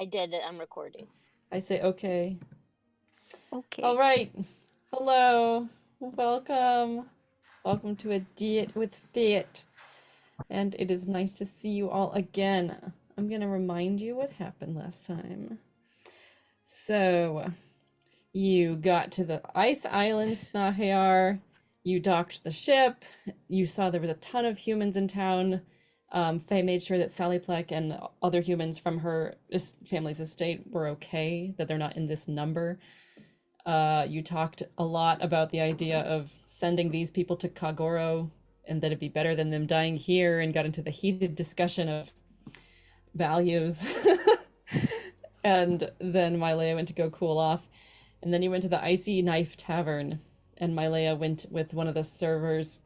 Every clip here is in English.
I did it. I'm recording. I say okay. All Okay. right. Hello. Welcome. Welcome to A Diet with Fit. And it is nice to see you all again. I'm going to remind you what happened last time. So, you got to the ice island, Snahayar. You docked the ship. You saw there was a ton of humans in town. Faye made sure that Sally Pleck and other humans from her family's estate were okay, that they're not in this number. You talked a lot about the idea of sending these people to Kagoro and that it'd be better than them dying here, and got into the heated discussion of values. And then Mylea went to go cool off. And then you went to the Icy Knife Tavern, and Mylea went with one of the servers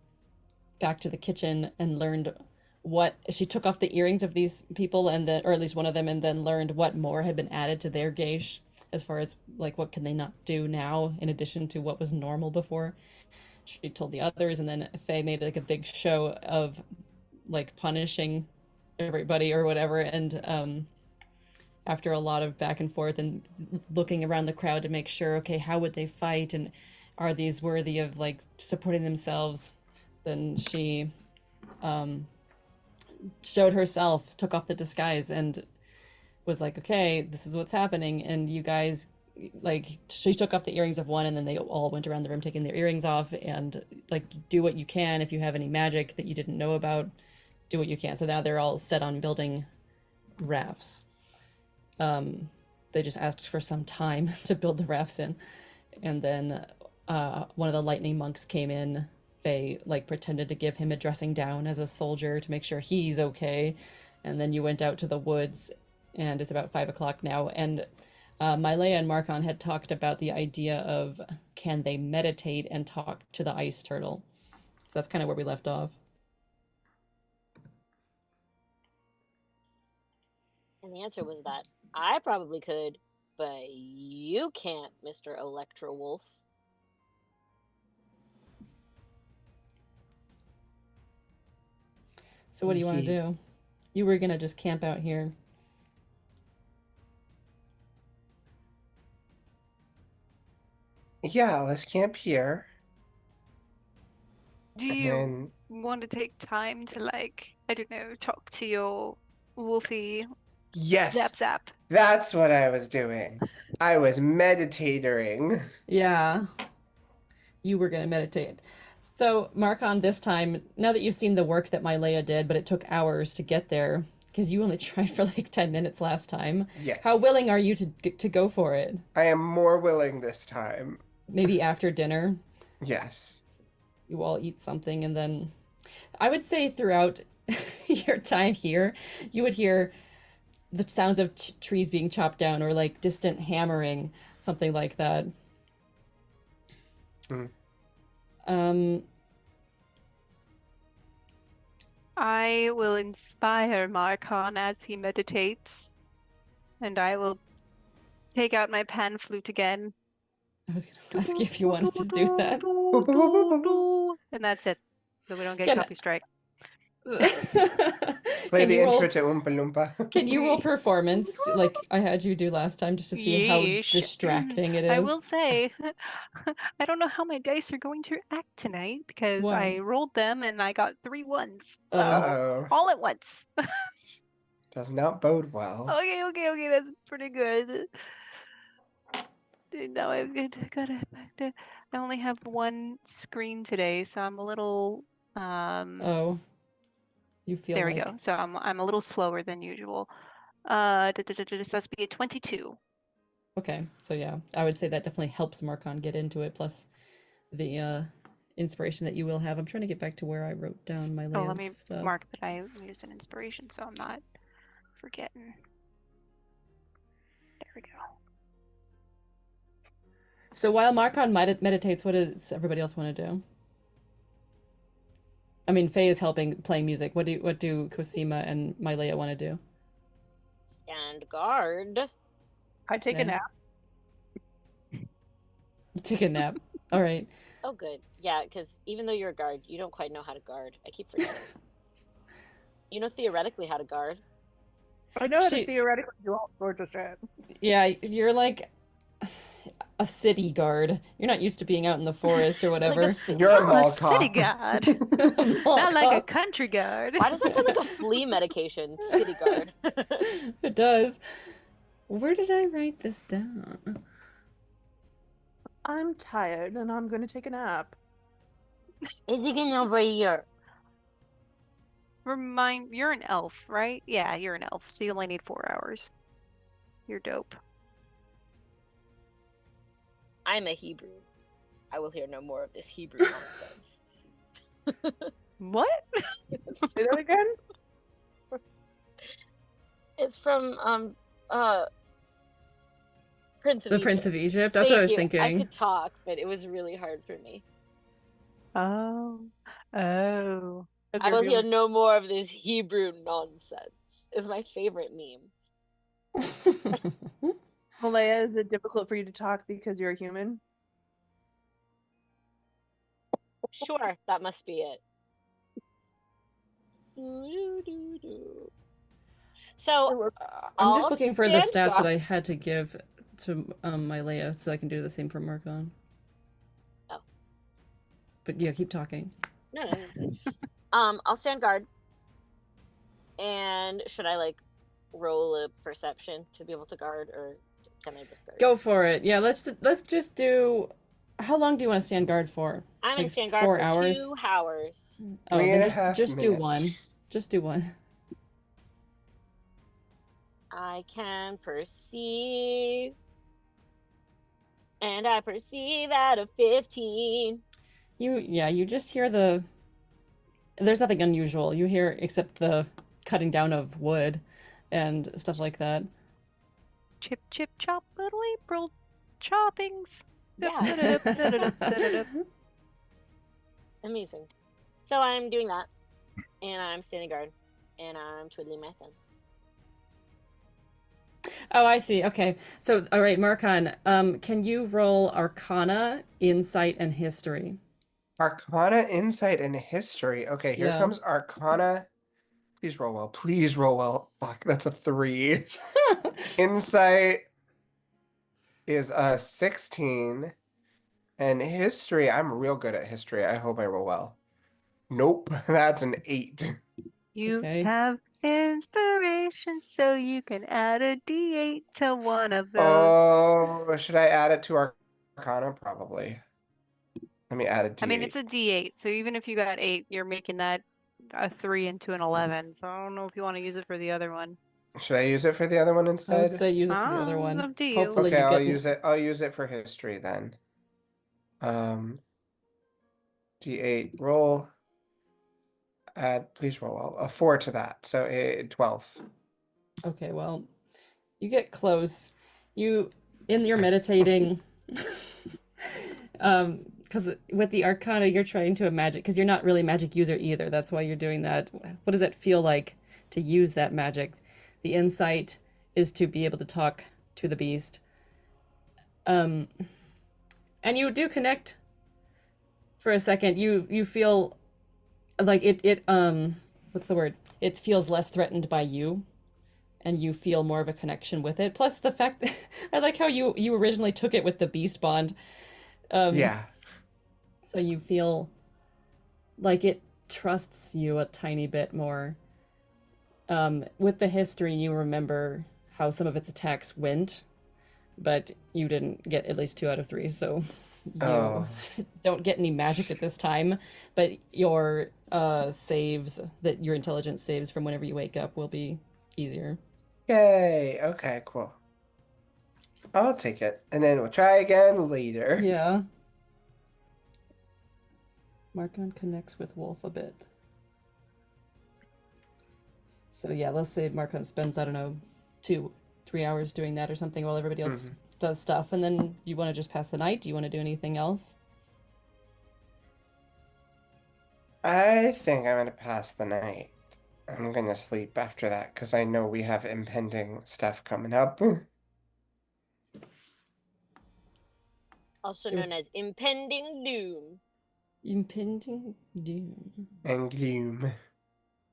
back to the kitchen and learned what she took off the earrings of these people, and then, or at least one of them, and then learned what more had been added to their geisha, as far as like what can they not do now in addition to what was normal before. She told the others, and then Faye made like a big show of like punishing everybody or whatever. And after a lot of back and forth and looking around the crowd to make sure, okay, how would they fight, and are these worthy of like supporting themselves, then she showed herself, took off the disguise, and was like, okay, this is what's happening. And you guys, like, she took off the earrings of one, and then they all went around the room taking their earrings off, and like, do what you can. If you have any magic that you didn't know about, do what you can. So now they're all set on building rafts. They just asked for some time to build the rafts in. And then one of the lightning monks came in. Faye like pretended to give him a dressing down as a soldier to make sure he's okay. And then you went out to the woods, and it's about 5 o'clock now. And Mylea and Marcon had talked about the idea of, can they meditate and talk to the ice turtle. So that's kind of where we left off. And the answer was that I probably could, but you can't, Mr. Electro Wolf. So what do you want to do? You were gonna just camp out here. Yeah, let's camp here. Do And you then, want to take time to, like, I don't know, talk to your wolfy yes, zap zap? that's what I was doing. I was meditating. Yeah, you were gonna meditate. So, Marcon, this time, now that you've seen the work that Mylea did, but it took hours to get there, because you only tried for like 10 minutes last time. Yes. How willing are you to go for it? I am more willing this time. Maybe after dinner, Yes. you all eat something, and then I would say throughout your time here, you would hear the sounds of trees being chopped down, or like distant hammering, something like that. Mm. I will inspire Marcon as he meditates, and I will take out my pan flute again. I was gonna ask you if you wanted to do that. And that's it, so we don't get Can- copy strike. Play Can the you roll- intro to Oompa Loompa. Can you roll performance like I had you do last time, just to see how Yeesh. distracting it is? I will say, I don't know how my dice are going to act tonight, because Why? I rolled them and I got 3 ones. So Uh-oh. all at once. Does not bode well. Okay, that's pretty good. Now I've got I only have one screen today, so I'm a little Oh, you feel there like... we go. So I'm a little slower than usual. This has to be a 22. Okay, so yeah, I would say that definitely helps Marcon get into it, plus the inspiration that you will have. I'm trying to get back to where I wrote down my Oh, let me stuff. mark that I used an inspiration so I'm not forgetting. There we go. So while Marcon meditates, what does everybody else want to do? I mean, Faye is helping playing music. What do Kosima and Mylea want to do? Stand guard. I take Yeah. a nap. Take a nap. All right. Oh, good. Yeah, because even though you're a guard, you don't quite know how to guard. I keep forgetting. You know theoretically how to guard. I know how to She, theoretically do all sorts of shit. yeah, you're like a city guard. You're not used to being out in the forest or Like a whatever. city You're a guard. I'm a mall city cop. guard, Mall not like a cop. country guard. Why does that sound like a flea medication? City guard. It does. Where did I write this down? I'm tired and I'm gonna take a nap. It's getting over here. You're an elf, right? Yeah, you're an elf, so you only need 4 hours. You're dope. I'm a Hebrew. I will hear no more of this Hebrew nonsense. What? Say that again? It's from Prince of The Egypt. Prince of Egypt? That's what I was Thank you. I thinking. could talk, but it was really hard for me. Oh. Oh. I will hear no more of this Hebrew nonsense. Is my favorite meme. Malaya, is it difficult for you to talk because you're a human? Sure, that must be it. So I'm just I'll looking for the stand stats that guard. I had to give to my layout so I can do the same for Marcon. Oh. But yeah, keep talking. No. I'll stand guard. And should I like roll a perception to be able to guard, or can I just guard? Go for it. Yeah, let's just do. How long do you want to stand guard for? I'm gonna Like stand guard 4 for hours? 2 hours. Oh, 3 then and a half just do one. minutes. Just do one. I can perceive, and I perceive out of 15. You just hear the. There's nothing unusual. You hear except the cutting down of wood and stuff like that. Chip, chip, chop, little April choppings. Yeah, amazing. So I'm doing that, and I'm standing guard, and I'm twiddling my thumbs. Oh, I see. Okay. So, all right, Marcon, can you roll Arcana, Insight, and History? Arcana, Insight, and History. Okay, here Yeah. comes Arcana. Please roll well. Please roll well. Fuck, that's a 3. Insight is a 16. And History, I'm real good at History. I hope I roll well. Nope, that's an 8. You Okay. have inspiration, so you can add a D8 to one of those. Oh, should I add it to Arcana? Probably. Let me add a D8. I mean, it's a D8, so even if you got 8, you're making that a 3 into an 11. So I don't know if you want to use it for the other one. Should I use it for the other one I would instead? say use it for the other Ah, one. up to you. Hopefully Okay, you I'll get use it. I'll use it for History then. D8 roll. Add, please roll well. A 4 to that, so 12. Okay, well, you get close. In your meditating, because with the Arcana, you're trying to imagine, because you're not really a magic user either. That's why you're doing that. What does it feel like to use that magic? The insight is to be able to talk to the beast. And you do connect for a second. You feel like it what's the word? It feels less threatened by you, and you feel more of a connection with it. Plus the fact that I like how you originally took it with the beast bond. Yeah. So you feel like it trusts you a tiny bit more. With the history, you remember how some of its attacks went, but you didn't get at least 2 out of 3, so you don't get any magic at this time, but your saves, that your intelligence saves from whenever you wake up, will be easier. Yay. Okay, cool. I'll take it. And then we'll try again later. Yeah. Marcon connects with Wolf a bit. So yeah, let's say Marcon spends, I don't know, 2-3 hours doing that or something while everybody else does stuff, and then you want to just pass the night? Do you want to do anything else? I think I'm gonna pass the night. I'm gonna sleep after that because I know we have impending stuff coming up. Also known as impending doom. Impending doom. And gloom.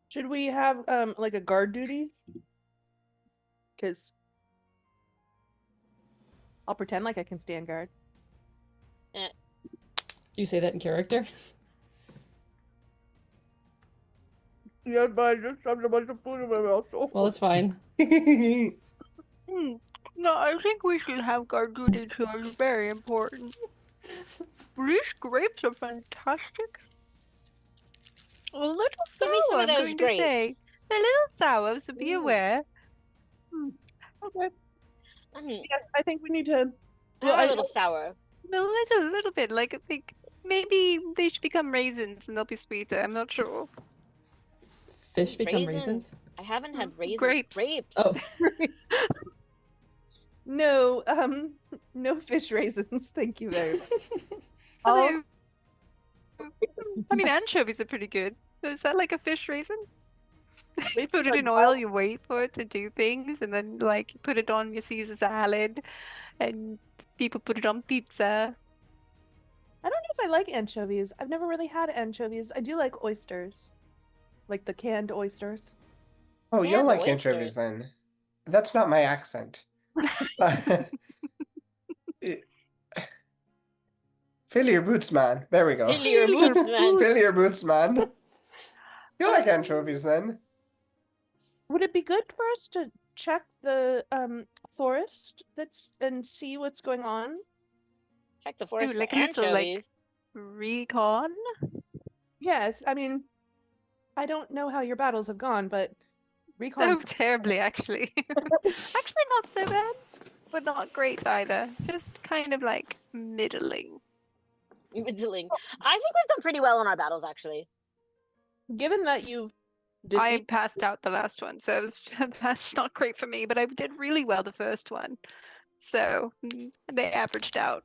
Should we have like a guard duty? because I'll pretend like I can stand guard. Eh, You say that in character? Yeah, but I just shoved a bunch of food in my mouth. Well, it's fine. No, I think we should have guard duty too. It's very important. These grapes are fantastic. A little give me some sour, of I'm those going to say. grapes. They're a little sour, so be aware. Okay. Mm, Yes, I think we need to. they're Well, a little sour. A little bit. Like, I think maybe they should become raisins and they'll be sweeter. I'm not sure. Fish become Raisins. raisins? I haven't had raisins. Grapes. Grapes. Oh, no, no fish raisins. Thank you very much. Although, I mean, anchovies are pretty good. Is that like a fish raisin? You put it in oil, you wait for it to do things, and then like you put it on your Caesar salad, and people put it on pizza. I don't know if I like anchovies. I've never really had anchovies. I do like oysters, like the canned oysters. Oh, Yeah, you'll the like anchovies oysters. then. That's not my accent. Fill your boots, man. There we go. Fill your boots, man. Fill your boots, man. You like anchovies then? Would it be good for us to check the forest and see what's going on? Check the forest Ooh, for like a little, like, anchovies. Recon? Yes, I mean, I don't know how your battles have gone, but recon. Oh, terribly, actually. Actually, not so bad, but not great either. Just kind of like middling. Middling. I think we've done pretty well on our battles, actually. Given that you've I defeated, passed out the last one, so that's not great for me, but I did really well the first one. So they averaged out.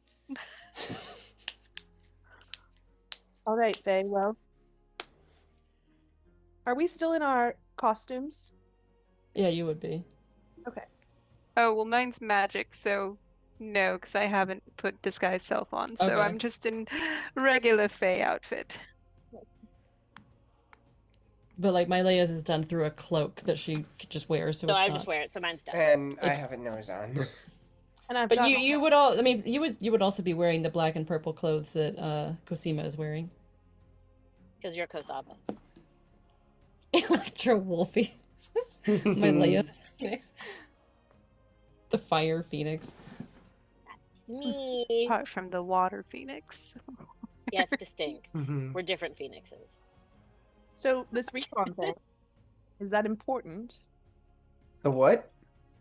all right, Faye. Well, are we still in our costumes? yeah, you would be. Okay. Oh, well, mine's magic, so no, because I haven't put disguise self on, so Okay. I'm just in regular Faye outfit. But like my Leia's is done through a cloak that she just wears, so So it's I not. just wear it, so mine's done. And I If- have a nose on. And I've But got you would all. I mean, you would also be wearing the black and purple clothes that Kosima is wearing. Because you're Kosaba. Electro Wolfie. My Leia Phoenix. The Fire Phoenix. It's me. Apart from the water phoenix. Yeah, it's distinct. Mhm. We're different phoenixes. So this recon thing, is that important? The what?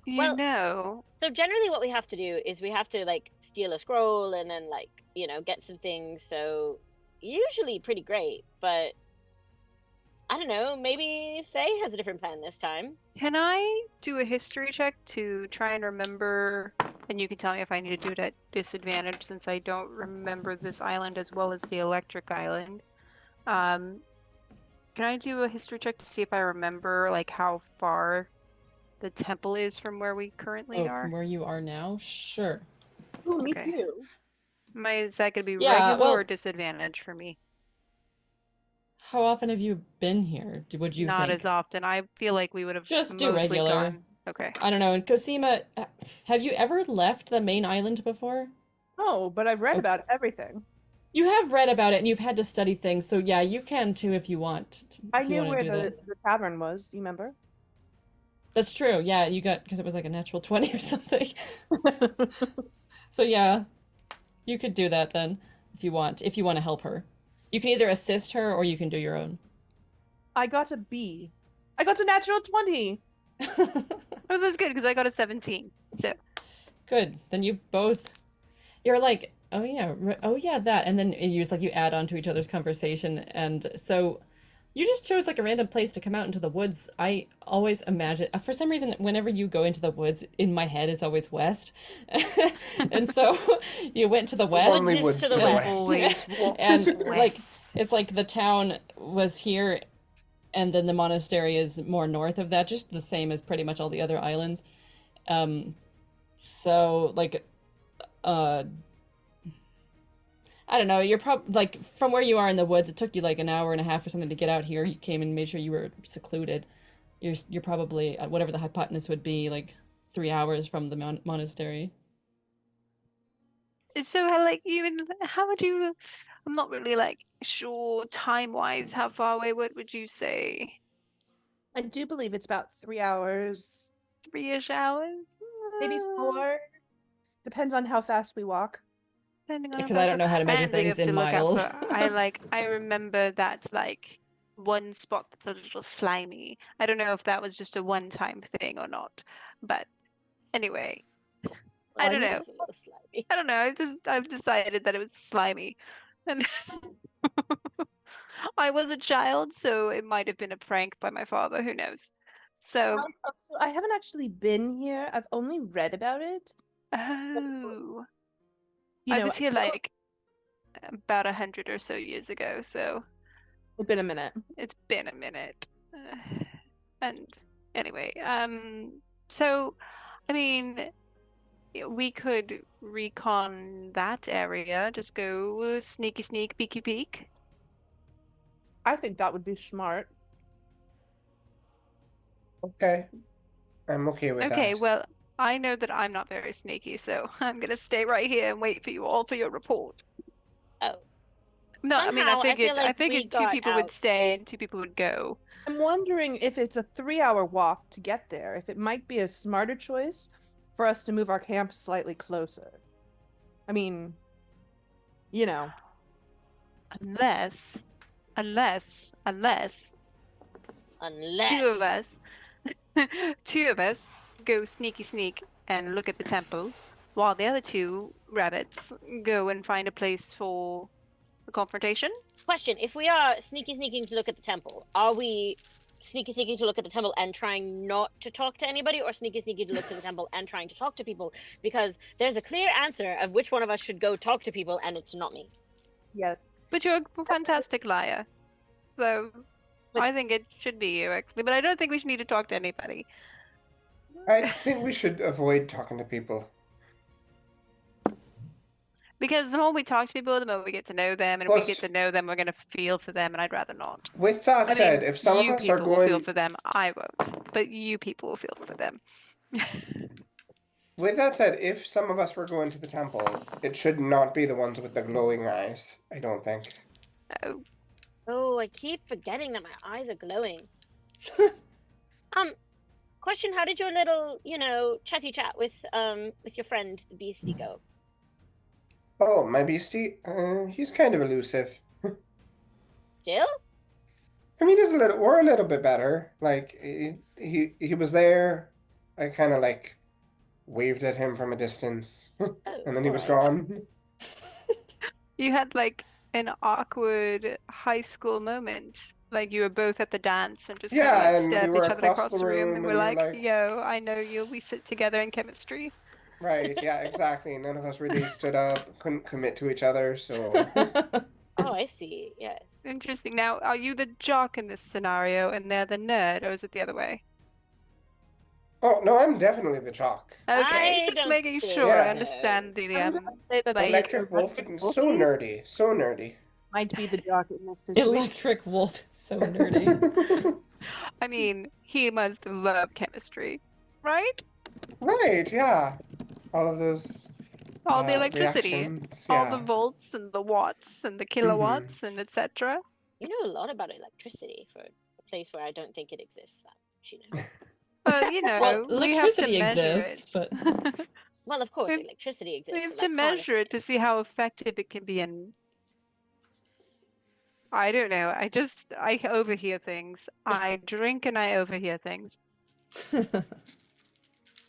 You Well- know, So generally what we have to do is we have to like steal a scroll and then like, you know, get some things. So usually pretty great, but I don't know, maybe Faye has a different plan this time. can I do a history check to try and remember? And you can tell me if I need to do it at disadvantage since I don't remember this island as well as the electric island. Can I do a history check to see if I remember like how far the temple is from where we currently Oh, are? from where you are now? Sure. Ooh, me Okay. too. Is that going to be Yeah, regular well- or disadvantage for me? How often have you been here? Would you Not think? as often. I feel like we would have Just do mostly regular. gone. Okay. I don't know. In Kosima, have you ever left the main island before? No, but I've read Oh. about everything. You have read about it and you've had to study things, so yeah, you can too if you want. I if you knew wanna where do that. the tavern was. You remember? That's true. Yeah, you got because it was like a natural 20 or something. So yeah, you could do that then if you want. If you want to help her, you can either assist her or you can do your own. I got a B. I got a natural 20. Oh, that's good because I got a 17. So Good. Then you both. You're like, oh yeah, oh yeah, that, and then you just like you add on to each other's conversation, and so you just chose like a random place to come out into the woods. I always imagine, for some reason, whenever you go into the woods, in my head it's always west, and so you went to the west. Only is woods to to the the west. always walk And like west. it's like the town was here, and then the monastery is more north of that, just the same as pretty much all the other islands. So like, I don't know. You're probably like from where you are in the woods. It took you like an hour and a half or something to get out here. You came and made sure you were secluded. You're probably at whatever the hypotenuse would be, like 3 hours from the monastery. So, how would you? I'm not really like sure time-wise. How far away? What would you say? I do believe it's about 3 hours, 3-ish hours? maybe 4. Depends on how fast we walk. Depending on how Because I fast don't know how to measure and we things have to in look out miles. for. I remember that like one spot that's a little slimy. I don't know if that was just a one-time thing or not, but anyway, I don't know. It's a little slimy. I don't know. I've decided that it was slimy, and I was a child, so it might have been a prank by my father. Who knows? So, So I haven't actually been here. I've only read about it. oh, You I know, was here like about 100 or so years ago, so it's been a minute. it's been a minute. And anyway, so I mean, we could recon that area. Just go sneaky sneak, peeky peek. I think that would be smart. Okay. I'm okay with Okay, that. well, I know that I'm not very sneaky, so I'm gonna stay right here and wait for you all for your report. Oh, No, I mean, somehow I feel I like we figured 2 got people would out. stay and 2 people would go. I'm wondering if it's a 3-hour walk to get there, if it might be a smarter choice for us to move our camp slightly closer. I mean, you know. Unless 2 of us, 2 of us go sneaky sneak and look at the temple, while the other 2 rabbits go and find a place for a confrontation. Question: if we are sneaking to look at the temple, are we sneaking to look at the temple and trying not to talk to anybody, or sneaking to look to the temple and trying to talk to people? Because there's a clear answer of which one of us should go talk to people, and it's not me. Yes. But you're a fantastic liar, so I think it should be you, actually. But I don't think we should need to talk to anybody. I think we should avoid talking to people. Because the more we talk to people, the more we get to know them, and if we get to know them, we're going to feel for them, and I'd rather not. With that said, if some of you us are people will feel going, for them, I won't. But you people will feel for them. with that said, if some of us were going to the temple, it should not be the ones with the glowing eyes. I don't think. Oh, Oh, I keep forgetting that my eyes are glowing. Question: how did your little, chatty chat with your friend the beastie go? Oh, my beastie? He's kind of elusive. Still? I mean, we're a little bit better. Like, he was there. I kind of like waved at him from a distance, Oh, and then he was alright. gone. you had like an awkward high school moment. Like you were both at the dance and just kind of Yeah, like and stared we at were each other across across the the room, room, and and we're we were like, like, yo, I know you. We sit together in chemistry. right, yeah, exactly. None of us really stood up, couldn't commit to each other, so Oh, I see. Yes. Interesting. Now, are you the jock in this scenario and they're the nerd, or is it the other way? Oh, no, I'm definitely the jock. Okay, I just don't making think sure I Yeah. understand the I'm gonna say that like Electric Wolf, so nerdy, so nerdy. might be the jock in this situation. Electric Wolf is so nerdy. I mean, he must love chemistry, right? Right, yeah. All of those All the electricity, reactions, all the yeah. volts and the watts and the kilowatts and etc. You know a lot about electricity for a place where I don't think it exists that much, you know. Well, you know, Well, we have to electricity measure exists, it. but Well, of course, We've- electricity exists. We have but, to like, measure it harnessing to see how effective it can be in. I don't know. I overhear things. I drink and I overhear things.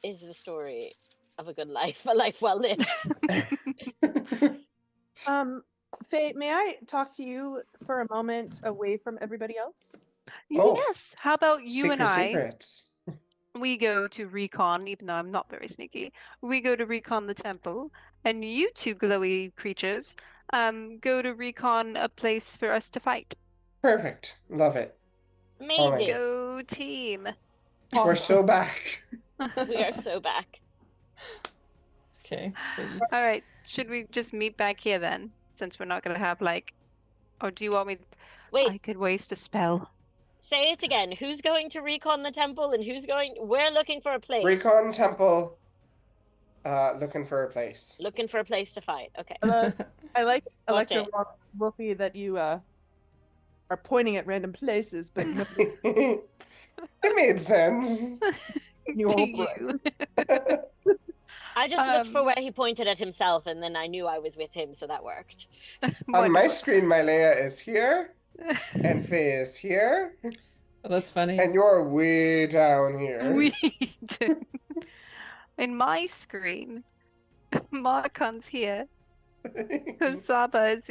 is the story of a good life, a life well lived. Faye, may I talk to you for a moment away from everybody else? Oh, Yes. How about you and I? secrets. We go to recon, even though I'm not very sneaky. We go to recon the temple, and you 2 glowy creatures, go to recon a place for us to fight. Perfect. Love it. Amazing. Go team. We're so back. We are so back. okay. So All right. Should we just meet back here then? Since we're not gonna have like, or do you want me? Wait, I could waste a spell. Say it again. Who's going to recon the temple and who's going? We're looking for a place. Recon temple. Looking for a place. Looking for a place to fight. Okay. I like Got Electro it. Wolfie that you are pointing at random places, but no, It made sense. you To won't play. you. I just looked for Um, where he pointed at himself, and then I knew I was with him, so that worked. On my Wonderful. screen, my Leia is here, and Faye is here, Oh, that's funny. and you're way down here. Weed. In my screen, Marcon's here. Kosaba is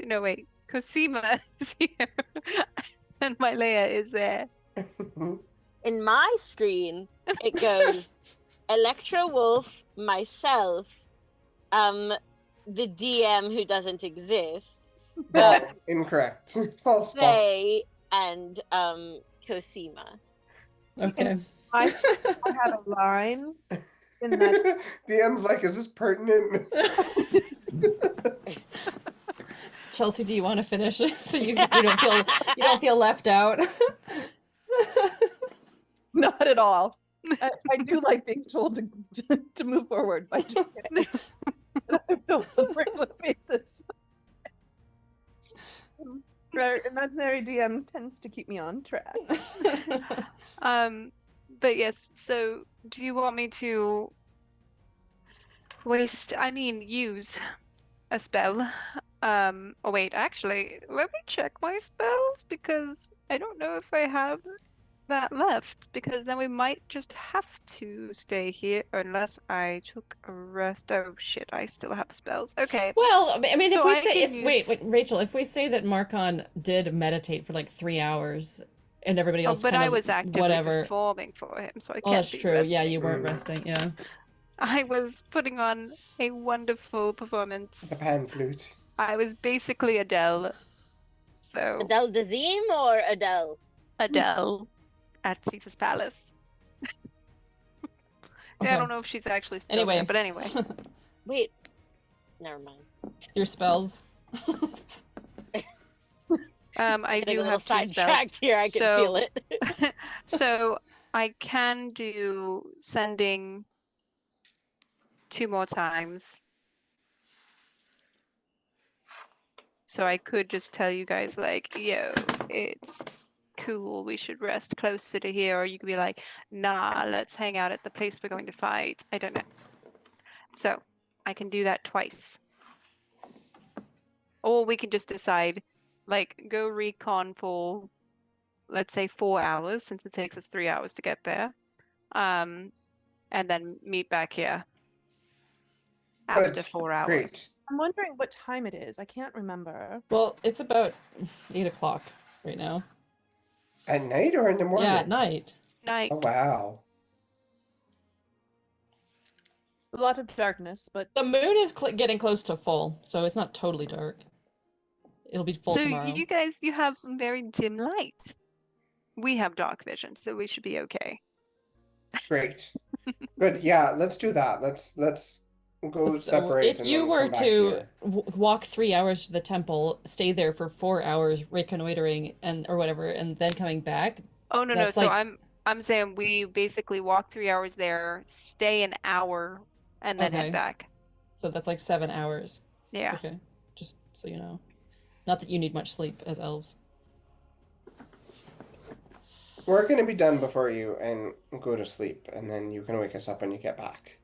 Kosima is here. And my Leia is there. In my screen, it goes Electro Wolf, myself, the DM who doesn't exist, Oh, incorrect. False. Faye, and Kosima. Okay. I have a line in that. DM's like, is this pertinent? Chelsea, do you want to finish so you don't feel left out? Not at all. I do like being told to move forward by doing it. I feel on a regular basis. Our imaginary DM tends to keep me on track. But yes, so do you want me to use a spell? Oh wait, actually, let me check my spells because I don't know if I have that left, because then we might just have to stay here unless I took a rest. Oh shit, I still have spells. Okay. Well, I mean, So if we I say, can wait, use- Rachel, if we say that Marcon did meditate for like 3 hours and everybody Oh, else but kind I of was actively whatever. performing for him, so I Oh, can't that's be true. Yeah, resting. you weren't Mm. resting. Yeah. I was putting on a wonderful performance. The pan flute. I was basically Adele. So Adele Dazeem or Adele? Adele at Caesar's Palace. Yeah, I Okay. don't know if she's actually still Anyway. there, but anyway. Wait, never mind. Your spells. I Getting do a little have 2 spells. sidetracked here. I can So- feel it. So I can do sending 2 more times. So I could just tell you guys like, yo, it's cool, we should rest closer to here, or you could be like, nah, let's hang out at the place we're going to fight. I don't know. So I can do that twice. Or we can just decide, like, go recon for, let's say 4 hours, since it takes us 3 hours to get there. And then meet back here after Good. 4 hours. Great. I'm wondering what time it is. I can't remember. Well, it's about 8 o'clock right now. At night or in the morning? Yeah, at night. Night. Oh, wow. A lot of darkness, but The moon is getting close to full, so it's not totally dark. It'll be full So tomorrow. you guys, you have very dim light. We have dark vision, so we should be okay. Great. Good. Yeah, let's do that. Let's go So separate if and you then were come back to here. walk 3 hours to the temple, stay there for 4 hours reconnoitering or whatever, and then coming back, Oh no, no. That's So like- I'm saying we basically walk 3 hours there, stay an hour, and then Okay. head back. so that's like 7 hours. Yeah. Okay, just so you know. Not that you need much sleep as elves. We're gonna be done before you and go to sleep, and then you can wake us up when you get back.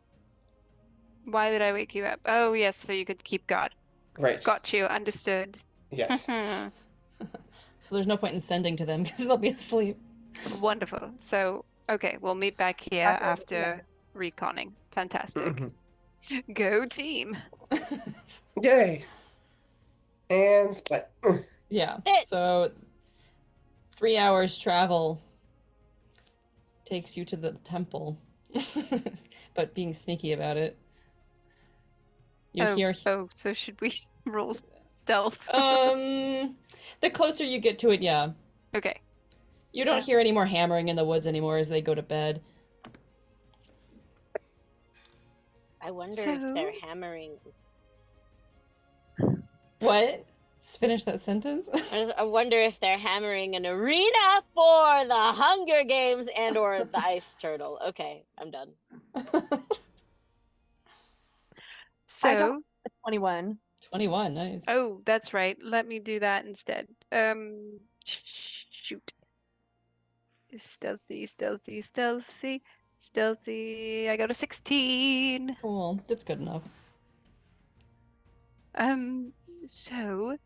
Why would I wake you up? Oh yes, so you could keep guard. Right. Got you. Understood. Yes. So there's no point in sending to them because they'll be asleep. Wonderful. So okay, we'll meet back here after reconning. Fantastic. Mhm. Go team. Yay. And split. Yeah. It- So 3 hours travel takes you to the temple, but being sneaky about it. You hear. So should we roll stealth? The closer you get to it, yeah. Okay. You don't Yeah. hear any more hammering in the woods anymore as they go to bed. I wonder if they're So- hammering. What? finish that sentence. I wonder if they're hammering an arena for the Hunger Games and or the Ice Turtle. Okay, I'm done. So, 21. 21, nice. oh, that's right. Let me do that instead. Shoot. Stealthy, stealthy, stealthy, stealthy. I got a 16. Cool, that's good enough. So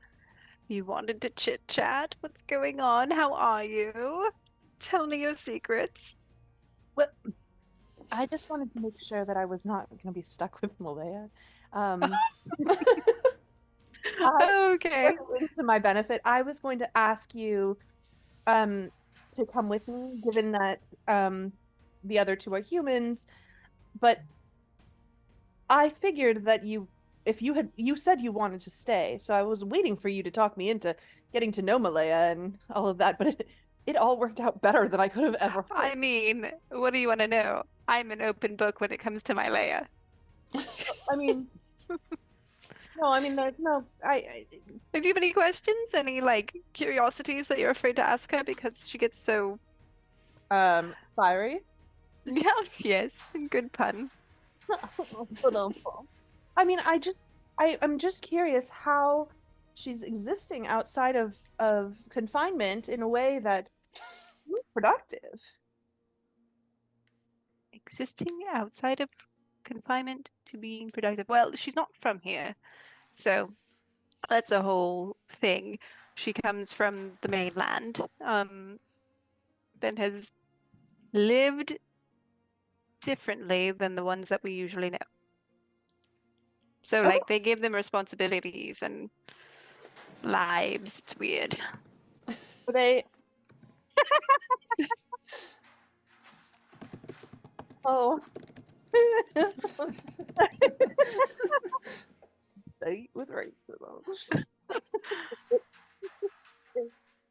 you wanted to chit chat? What's going on? How are you? Tell me your secrets. Well, I just wanted to make sure that I was not going to be stuck with Malaya. Okay. To my benefit, I was going to ask you to come with me, given that the other two are humans, but I figured that you said you wanted to stay, so I was waiting for you to talk me into getting to know Malaya and all of that, but it all worked out better than I could have ever hoped. I mean, what do you want to know? I'm an open book when it comes to my Leia. I mean, no, I mean, there's no, Have you have any questions? Any like curiosities that you're afraid to ask her because she gets so fiery. Yeah, yes, good pun. I mean, I'm just curious how she's existing outside of confinement in a way that is productive. Existing outside of confinement to being productive. Well, she's not from here, so that's a whole thing. She comes from the mainland, and has lived differently than the ones that we usually know. So, like, they give them responsibilities and lives. It's weird. They oh they with racism.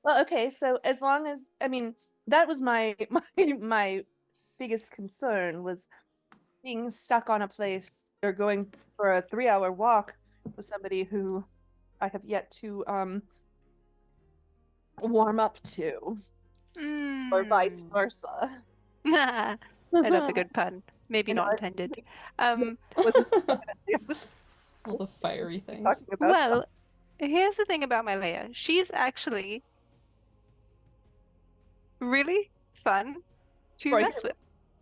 Well, okay, so as long as I mean that was my biggest concern was being stuck on a place or going for a 3-hour walk with somebody who I have yet to warm up to, or vice versa. I love a good pun. Maybe not intended. All the fiery things. Well, here's the thing about my Leia. She's actually really fun to Right. mess with.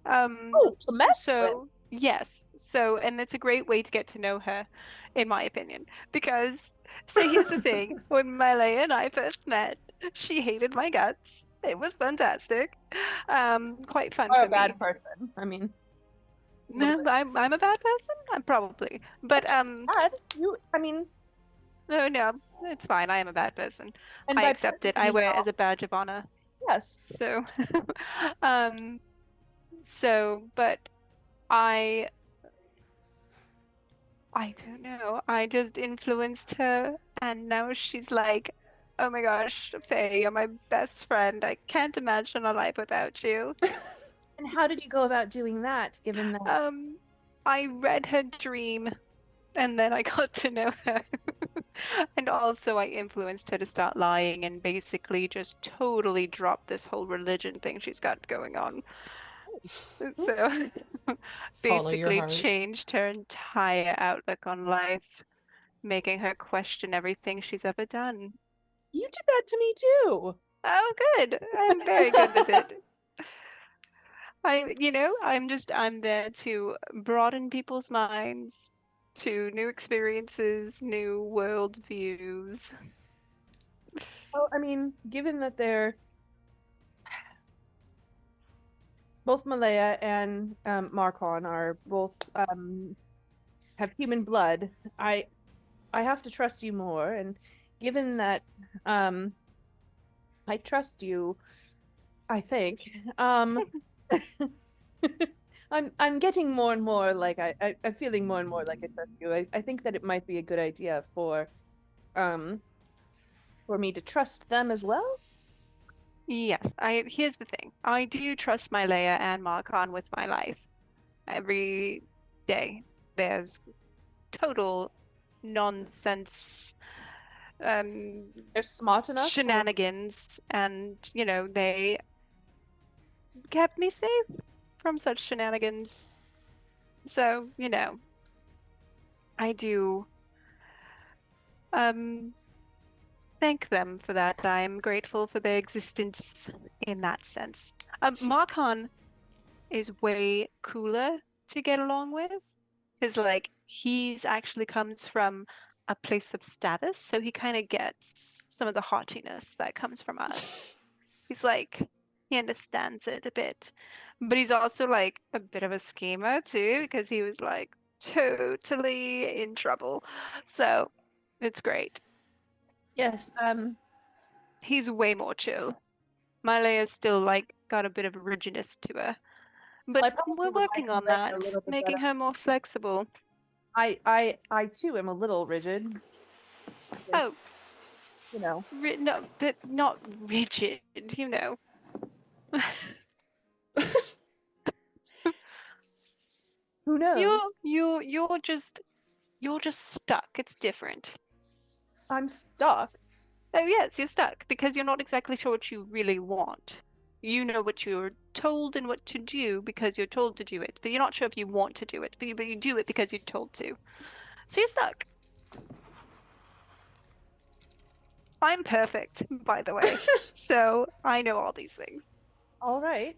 To mess So yes, so and it's a great way to get to know her, in my opinion. Because so here's the thing: when my Leia and I first met, she hated my guts. It was fantastic. Quite fun or for a bad me. person. I mean, No, I'm a bad person. I'm probably, but bad. I mean, no, it's fine. I am a bad person. and I by accept it. person, I you wear it know, as a badge of honor. yes. So, but I don't know. I just influenced her, and now she's like, "Oh my gosh, Faye, you're my best friend. I can't imagine a life without you." And how did you go about doing that, given that? I read her dream, and then I got to know her. And also, I influenced her to start lying and basically just totally drop this whole religion thing she's got going on. So basically heart. changed her entire outlook on life, making her question everything she's ever done. You did that to me too. Oh, good. I'm very good with it. I'm there to broaden people's minds to new experiences, new world views. Well, I mean, given that they're both Malaya and Marcon are both have human blood, I have to trust you more. And given that I trust you, I think I'm getting more and more like I'm feeling more and more like I trust you. I think that it might be a good idea for me to trust them as well. Yes, here's the thing. I do trust my Leia and Marcon with my life. Every day there's total nonsense They're smart enough. shenanigans, and they kept me safe from such shenanigans. So, I do thank them for that. I'm grateful for their existence in that sense. Marcon is way cooler to get along with because, like, he's actually comes from a place of status, so he kind of gets some of the haughtiness that comes from us. He's like, he understands it a bit, but he's also like a bit of a schemer too because he was like totally in trouble. So it's great. Yes. He's way more chill. Malea's still like got a bit of rigidness to her. But I probably we're would like working to on make it that, a little bit making better. her more flexible. I too am a little rigid. Oh, No. no, but not rigid, Who knows? You're just stuck. It's different. I'm stuck. Oh yes, you're stuck because you're not exactly sure what you really want. You know what you're told and what to do because you're told to do it, but you're not sure if you want to do it, but you do it because you're told to. So you're stuck. I'm perfect, by the way. So I know all these things. All right.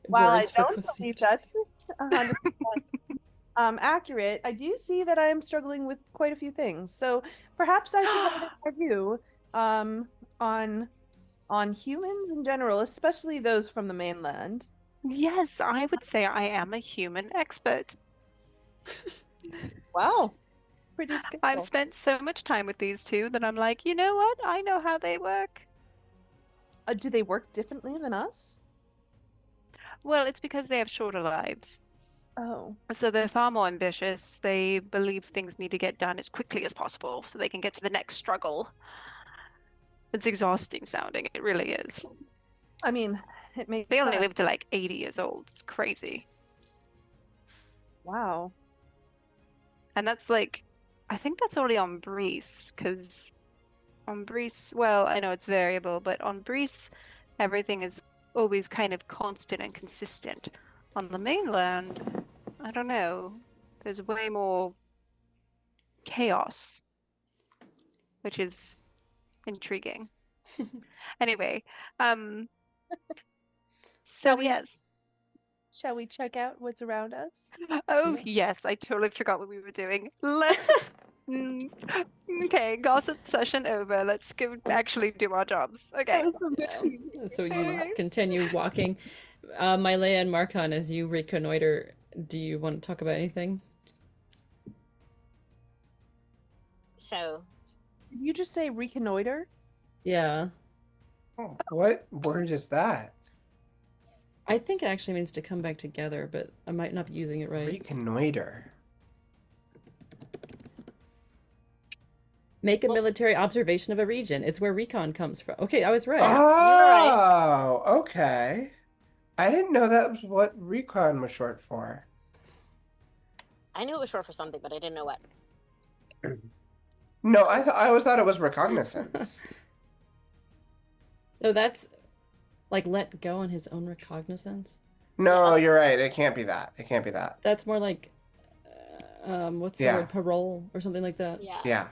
While I Words for don't believe Kosima. that's 100% accurate, I do see that I am struggling with quite a few things. So perhaps I should have a review on humans in general, especially those from the mainland. Yes, I would say I am a human expert. Wow. Pretty I've skillful. spent so much time with these two that I'm like, you know what? I know how they work. Do they work differently than us? Well, it's because they have shorter lives. Oh. So they're far more ambitious. They believe things need to get done as quickly as possible so they can get to the next struggle. It's exhausting sounding. It really is. I mean, it makes They only sense. live to like 80 years old. It's crazy. Wow. And that's like, I think that's only on Breeze, because on Breeze, well, I know it's variable, but on Breeze, everything is always kind of constant and consistent. On the mainland, I don't know. There's way more chaos, which is intriguing. Anyway, so yes. Shall we check out what's around us? Oh, Yeah. yes, I totally forgot what we were doing. Let's. Okay, gossip session over. Let's go actually do our jobs. Okay. Yeah. So you continue walking. Mylea and Marcon, as you reconnoiter, do you want to talk about anything? So, Did you just say reconnoiter? Yeah. Oh, what word is that? I think it actually means to come back together, but I might not be using it right. Reconnoiter. Make a military observation of a region. It's where recon comes from. Okay, I was right. Oh, okay. I didn't know that was what recon was short for. I knew it was short for something, but I didn't know what. No, I always thought it was reconnaissance. No, that's like let go on his own recognizance. No, you're right. It can't be that. It can't be that. That's more like, what's the Yeah. word? Parole or something like that. Yeah. Yeah.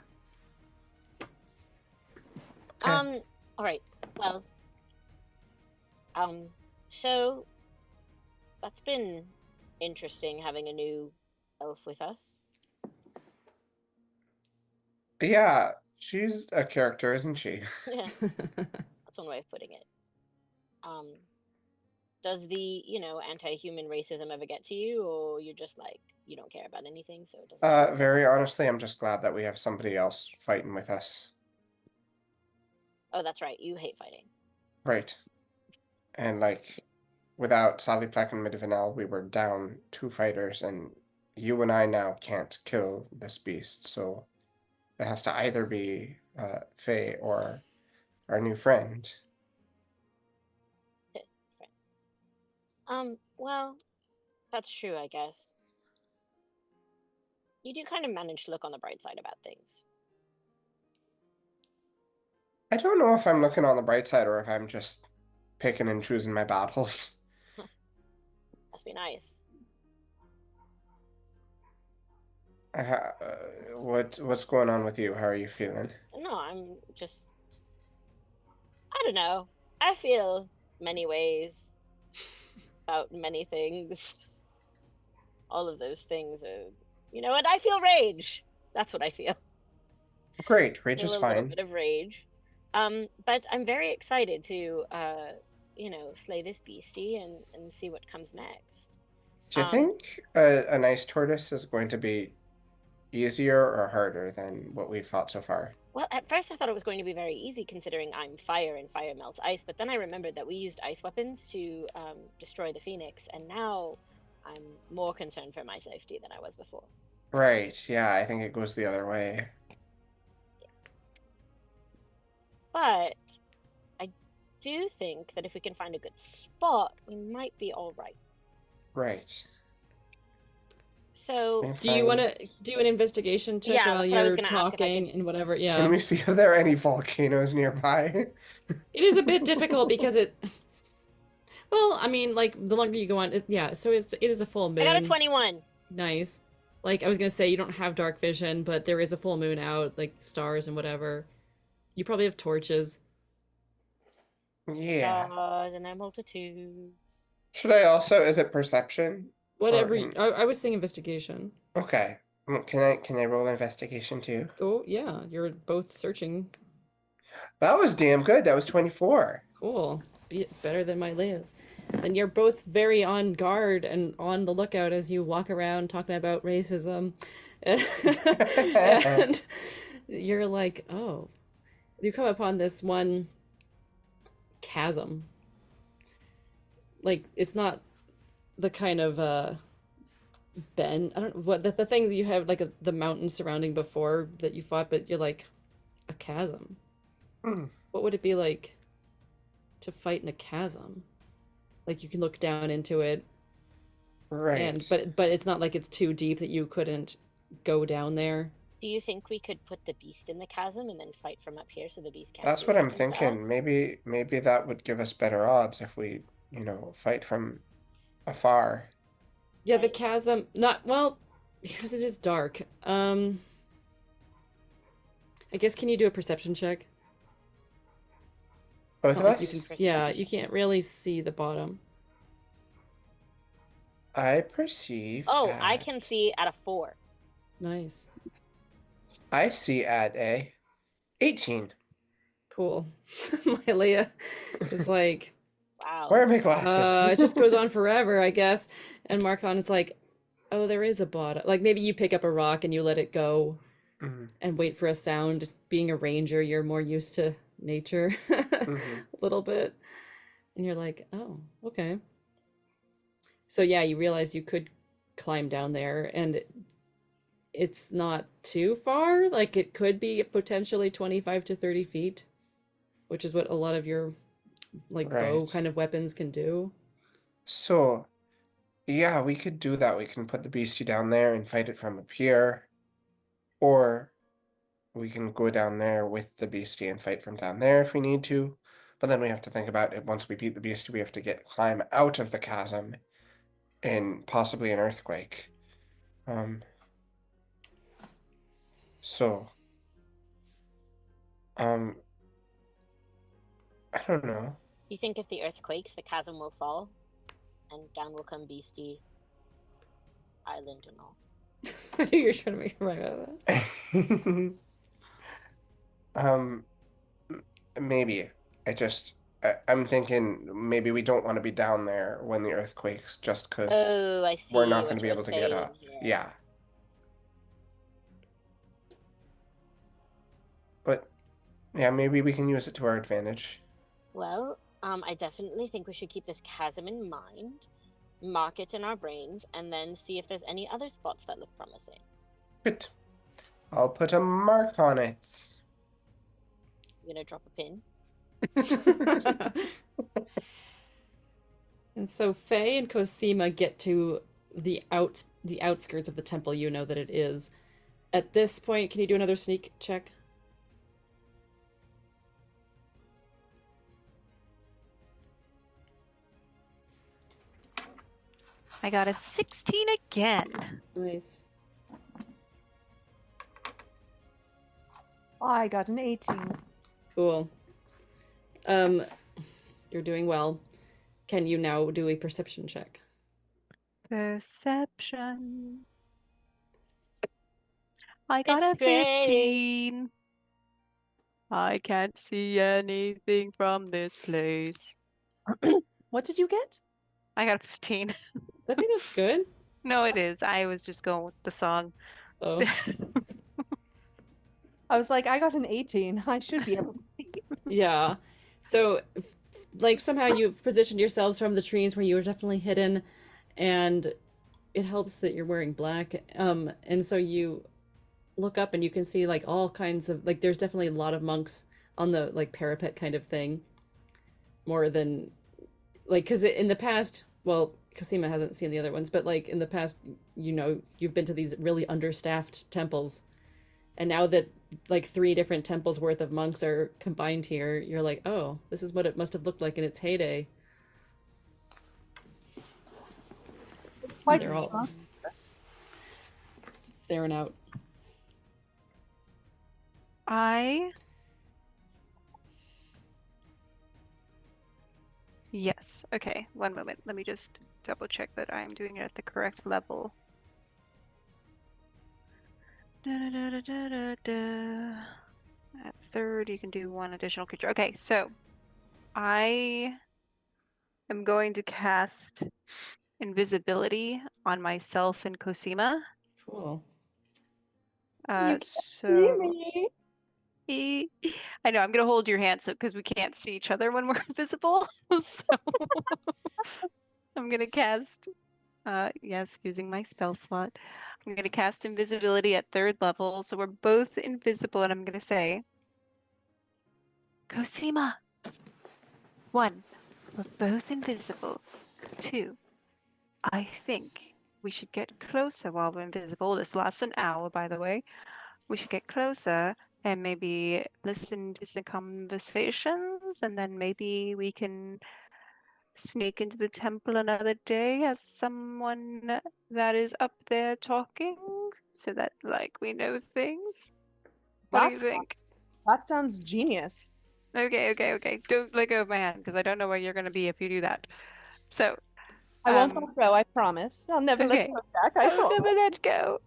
Okay. All right. Well, so that's been interesting having a new elf with us. Yeah, she's a character, isn't she? Yeah, that's one way of putting it. Does the, anti-human racism ever get to you, or you're just like, you don't care about anything, so it doesn't Very honestly, I'm just glad that we have somebody else fighting with us. Oh, that's right. You hate fighting. Right. And like, without Sally Plack and Midvanel, we were down 2 fighters, and you and I now can't kill this beast, so it has to either be Faye or our new friend. Well, that's true, I guess. You do kind of manage to look on the bright side about things. I don't know if I'm looking on the bright side or if I'm just picking and choosing my battles. Must be nice. Uh, what's going on with you? How are you feeling? No, I'm just. I don't know. I feel many ways about many things. All of those things are. You know what? I feel rage. That's what I feel. Great, rage Feel is a little fine. bit of rage. But I'm very excited to, slay this beastie and see what comes next. Do you Um, think a nice tortoise is going to be easier or harder than what we've fought so far? well, at first I thought it was going to be very easy considering I'm fire and fire melts ice, but then I remembered that we used ice weapons to destroy the phoenix, and now I'm more concerned for my safety than I was before. Right, yeah, I think it goes the other way. But I do think that if we can find a good spot, we might be all right. Right. So, Do you want to do an investigation check Yeah, while that's what I was you're gonna ask if I talking could- and whatever? Yeah. Can we see if there are any volcanoes nearby? It is a bit difficult because it. Well, I mean, like the longer you go on, yeah. So it is a full moon. I got a 21. Nice. Like I was gonna say, you don't have dark vision, but there is a full moon out, like stars and whatever. You probably have torches. Yeah. Stars and their multitudes. Should I also, is it perception? Whatever. Or I was saying investigation. okay. Can I roll investigation too? Oh yeah, you're both searching. That was damn good. That was 24. Cool. Be better than my Leia's. And you're both very on guard and on the lookout as you walk around talking about racism. And you're like, oh. You come upon this one chasm. Like, it's not the kind of bend. I don't know what the thing that you have, like the mountain surrounding before that you fought, but you're like, a chasm. Hmm. What would it be like to fight in a chasm? Like you can look down into it, Right. and but it's not like it's too deep that you couldn't go down there. Do you think we could put the beast in the chasm and then fight from up here so the beast can't That's do what I'm anything to thinking. us? Maybe that would give us better odds if we, fight from afar. Yeah, the Right. chasm, not well, because it is dark. I guess can you do a perception check? Both Not of like you us? can, yeah, you can't really see the bottom. I perceive Oh, I at- can see at a 4. Nice, I see at a 18. cool. My Leia is like, Wow. Where are my glasses? it just goes on forever, I guess. And Marcon is like, oh, there is a bottom. Like maybe you pick up a rock and you let it go Mhm, and wait for a sound. Being a ranger, you're more used to nature a little bit. And you're like, oh, okay. So yeah, you realize you could climb down there and it's not too far. Like it could be potentially 25 to 30 feet, which is what a lot of your like bow Right. kind of weapons can do. So, yeah, we could do that. We can put the beastie down there and fight it from up here. Or we can go down there with the beastie and fight from down there if we need to. But then we have to think about it. Once we beat the beastie, we have to climb out of the chasm and possibly an earthquake. So, I don't know. You think if the earth quakes, the chasm will fall, and down will come Beastie Island and all? I knew you were trying to make a rhyme out of that. Maybe. I'm thinking maybe we don't want to be down there when the earth quakes just because Oh, I see. we're not what going to be you're able to get saying up. here. Yeah. But yeah, maybe we can use it to our advantage. Well, I definitely think we should keep this chasm in mind, mark it in our brains, and then see if there's any other spots that look promising. Good. I'll put a mark on it. You gonna drop a pin? And so Faye and Kosima get to the outskirts of the temple. You know that it is. At this point, can you do another sneak check? I got a 16 again. Nice. I got an 18. Cool. You're doing well. Can you now do a perception check? Perception. I got a Disgrace. 15. I can't see anything from this place. What did you get? I got a 15. I think that's good. No, it is. I was just going with the song. Oh, I was like, I got an 18. I should be able to see. yeah. So, like, somehow you've positioned yourselves from the trees where you were definitely hidden, and it helps that you're wearing black. And so you look up and you can see like all kinds of like there's definitely a lot of monks on the like parapet kind of thing, more than like because in the past, well, Kosima hasn't seen the other ones, but like in the past, you've been to these really understaffed temples, and now that like 3 different temples worth of monks are combined here, you're like, oh, this is what it must have looked like in its heyday. Quite They're all staring out. Yes. Okay. One moment. Let me just double check that I'm doing it at the correct level. Da-da-da-da-da-da. At 3rd, you can do 1 additional creature. Okay, so I am going to cast invisibility on myself and Kosima. Cool. So I know I'm gonna hold your hand so because we can't see each other when we're invisible. So I'm gonna cast yes, using my spell slot. I'm gonna cast invisibility at 3rd level, so we're both invisible, and I'm gonna say, Kosima. 1, we're both invisible. 2, I think we should get closer while we're invisible. This lasts an hour, by the way. We should get closer and maybe listen to some conversations, and then maybe we can sneak into the temple another day as someone that is up there talking, so that like we know things. What do you think? That sounds genius. Okay. Don't let go of my hand because I don't know where you're gonna be if you do that. So I won't let go, I promise. I'll never let okay. you back, I I'll promise. never let go.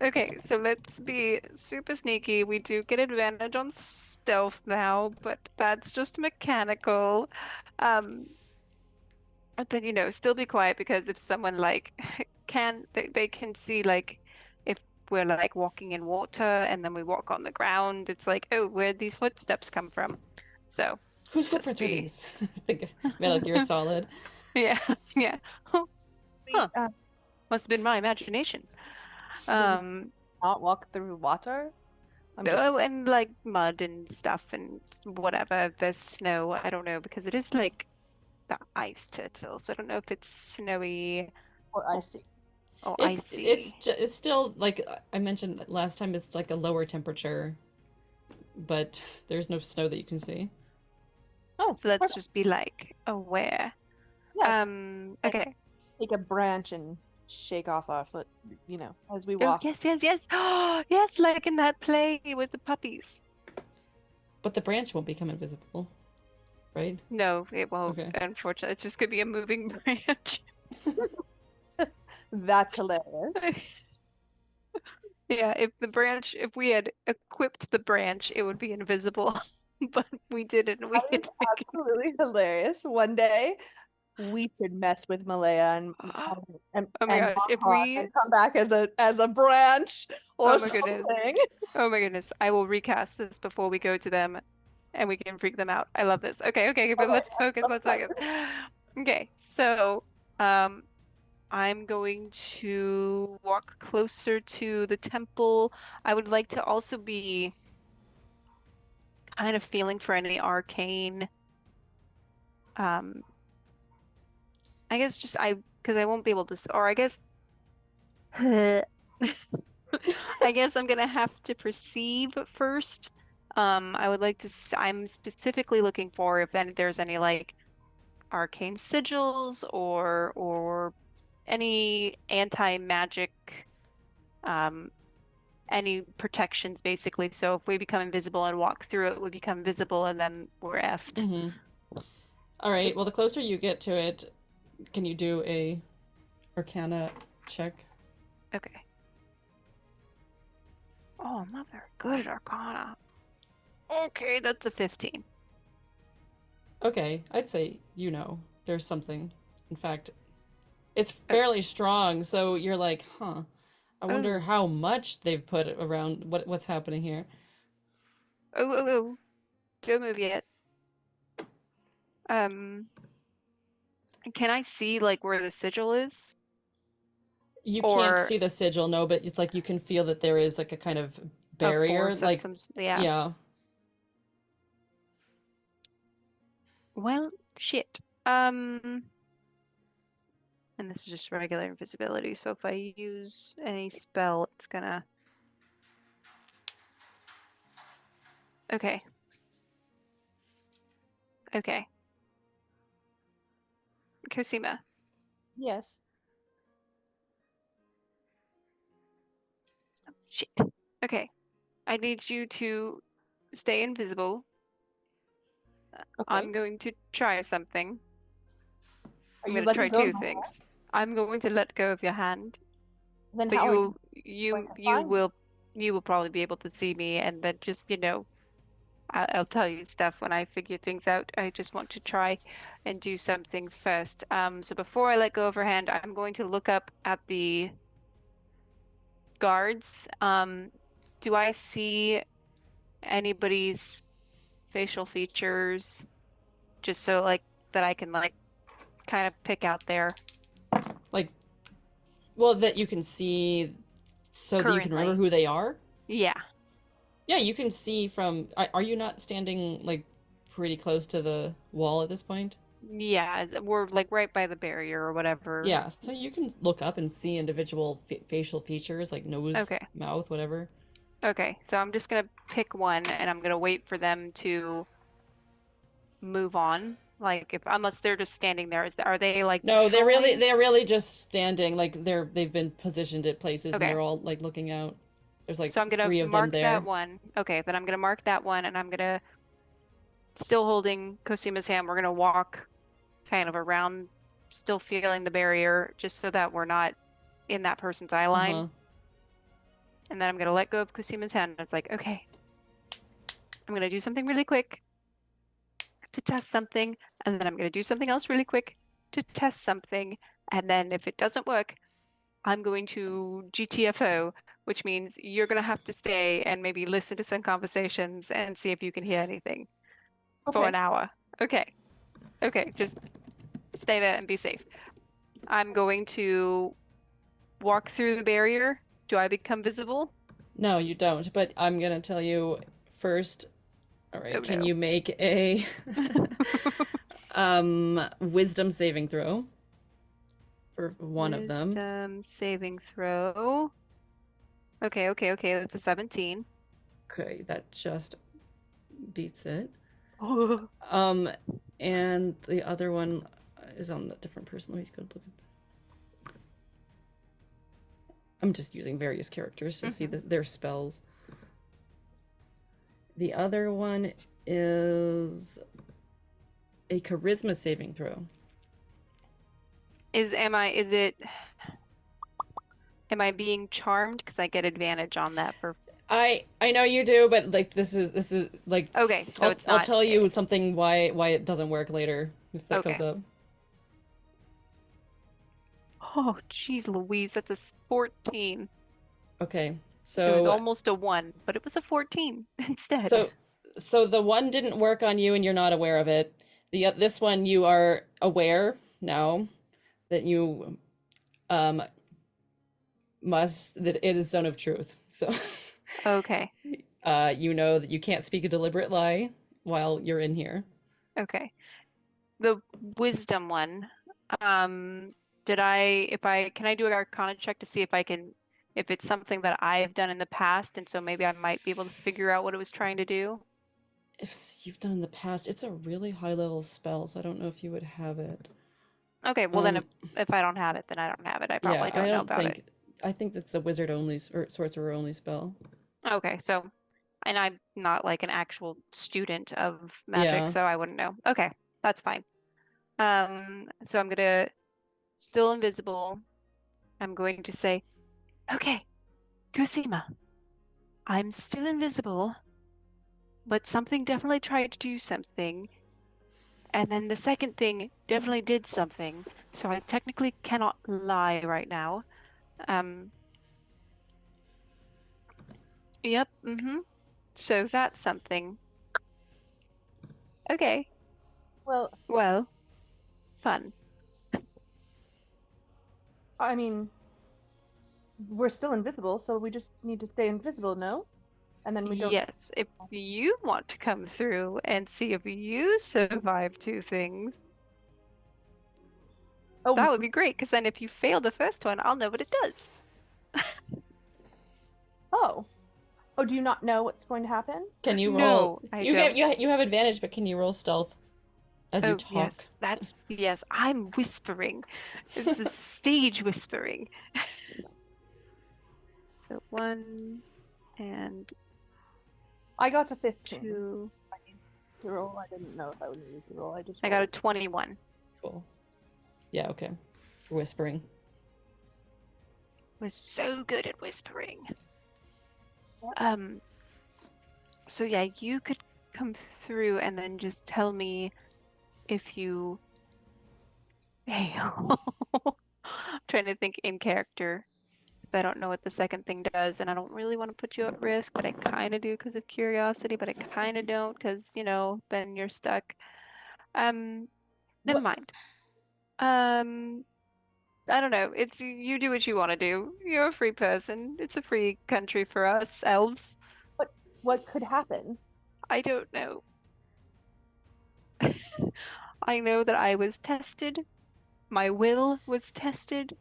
Okay, so let's be super sneaky. We do get advantage on stealth now, but that's just mechanical. But still be quiet because if someone like they can see like if we're like walking in water and then we walk on the ground, it's like, oh, where'd these footsteps come from? So Whose just footprints are be these? Think Metal Gear Solid. yeah, yeah. Huh, We, must have been my imagination. not walk through water. I'm just Oh, and like mud and stuff and whatever. There's snow. I don't know because it is like the ice turtle, so I don't know if it's snowy or icy. or It's icy. it's still like I mentioned last time. It's like a lower temperature, but there's no snow that you can see. Oh, So let's perfect. just be like aware. Yes. Okay. Take a branch and shake off our foot, as we Oh, walk. yes. Oh, yes, like in that play with the puppies. But the branch won't become invisible, right? No, it won't. Okay. Unfortunately, it's just gonna be a moving branch. That's hilarious. Yeah, if we had equipped the branch, it would be invisible. But we didn't. We That is had absolutely hilarious. One day we should mess with Malaya and Oh my gosh, if we and come back as a branch or Oh my goodness. something. Oh my goodness. I will recast this before we go to them and we can freak them out. I love this. Okay, but let's focus. Okay, so I'm going to walk closer to the temple. I would like to also be kind of feeling for any arcane. I guess because I won't be able to, or I guess I guess I'm gonna have to perceive first. I would like to. I'm specifically looking for if there's any like arcane sigils or any anti-magic, any protections basically. So if we become invisible and walk through it, we become visible and then we're effed. Mm-hmm. All right. Well, the closer you get to it, can you do a Arcana check? Okay. Oh, I'm not very good at Arcana. Okay, that's a 15. Okay, I'd say there's something. In fact, it's fairly strong, so you're like, huh. I wonder Oh. how much they've put around what's happening here. Oh. Don't move yet. Can I see like where the sigil is? You can't Or see the sigil, no, but it's like you can feel that there is like a kind of a barrier, force of like some, yeah. yeah. Well, shit. And this is just regular invisibility, so if I use any spell, it's gonna... Okay. Okay. Kosima. Yes. Oh, shit. Okay. I need you to stay invisible. Okay. I'm going to try something. Are I'm you going to letting try go of two my hand? things. I'm going to let go of your hand, Then but how are you you going to find me? you will probably be able to see me, and then just, I'll tell you stuff when I figure things out. I just want to try and do something first. So before I let go of her hand, I'm going to look up at the guards. Do I see anybody's facial features just so like that I can like kind of pick out there Like, well, that you can see so that you can remember currently? who they are? Yeah. Yeah, you can see from. Are you not standing like pretty close to the wall at this point? Yeah, we're like right by the barrier or whatever. Yeah, so you can look up and see individual facial features like nose, Okay. mouth, whatever. Okay, so I'm just gonna pick one and I'm gonna wait for them to move on. Like if unless they're just standing there, are they like No, patrolling? they're really just standing. Like they've been positioned at places and Okay. they're all like looking out. There's like So I'm gonna three of them mark that there. one. Okay, then I'm gonna mark that one and I'm gonna still holding Kosima's hand. We're gonna walk kind of around, still feeling the barrier, just so that we're not in that person's eye line. Uh-huh. And then I'm gonna let go of Kosima's hand. And it's like, okay, I'm gonna do something really quick to test something, and then I'm gonna do something else really quick to test something, and then if it doesn't work, I'm going to GTFO, which means you're gonna have to stay and maybe listen to some conversations and see if you can hear anything for Okay. an hour. Okay. Okay, just stay there and be safe. I'm going to walk through the barrier. Do I become visible? No, you don't, but I'm gonna tell you first. All right, Oh can no. you make a wisdom saving throw for one of them? Wisdom saving throw. Okay. That's a 17. Okay, that just beats it. Oh. And the other one is on a different person. Let me go look at. I'm just using various characters to see their spells. The other one is a charisma saving throw. Am I being charmed? Because I get advantage on that for... I know you do, but like this is like Okay, so it's I'll not... tell you something why it doesn't work later if that comes Okay. up. Oh, geez, Louise, that's a 14. Okay, It was so almost a 1, but it was a 14 instead. so the one didn't work on you, and you're not aware of it. This one you are aware now that you that it is zone of truth. So Okay. you know that you can't speak a deliberate lie while you're in here. Okay. The wisdom one, can I do an Arcana check to see if it's something that I've done in the past, and so maybe I might be able to figure out what it was trying to do? If you've done in the past, it's a really high level spell, so I don't know if you would have it. Okay, well then if I don't have it, then I don't have it. I probably don't know about it. I think that's a wizard only or sorcerer only spell. Okay, so, and I'm not like an actual student of magic, Yeah. so I wouldn't know. Okay, that's fine. So I'm gonna still invisible. I'm going to say, okay, Kosima, I'm still invisible, but something definitely tried to do something, and then the second thing definitely did something, so I technically cannot lie right now. Yep, So that's something. Okay, Well, fun. I mean, we're still invisible, so we just need to stay invisible, no? And then we don't. Yes, if you want to come through and see if you survive two things, Oh, that would be great, because then if you fail the first one, I'll know what it does. oh, oh! Do you not know what's going to happen? Can you roll? No, I don't. You have advantage, but can you roll stealth as you Oh, talk? yes, I'm whispering. This is stage whispering. So 1 and I got to 15. 2. I need to roll. I didn't know if I would need to roll. I got a 21. Cool. Yeah, okay. Whispering. Was so good at whispering. So yeah, you could come through and then just tell me if you fail. I'm trying to think in character because I don't know what the second thing does, and I don't really want to put you at risk, but I kind of do because of curiosity, but I kind of don't because, you know, then you're stuck. Never mind. I don't know. It's you do what you want to do. You're a free person. It's a free country for us elves. What could happen? I don't know. I know that I was tested. My will was tested,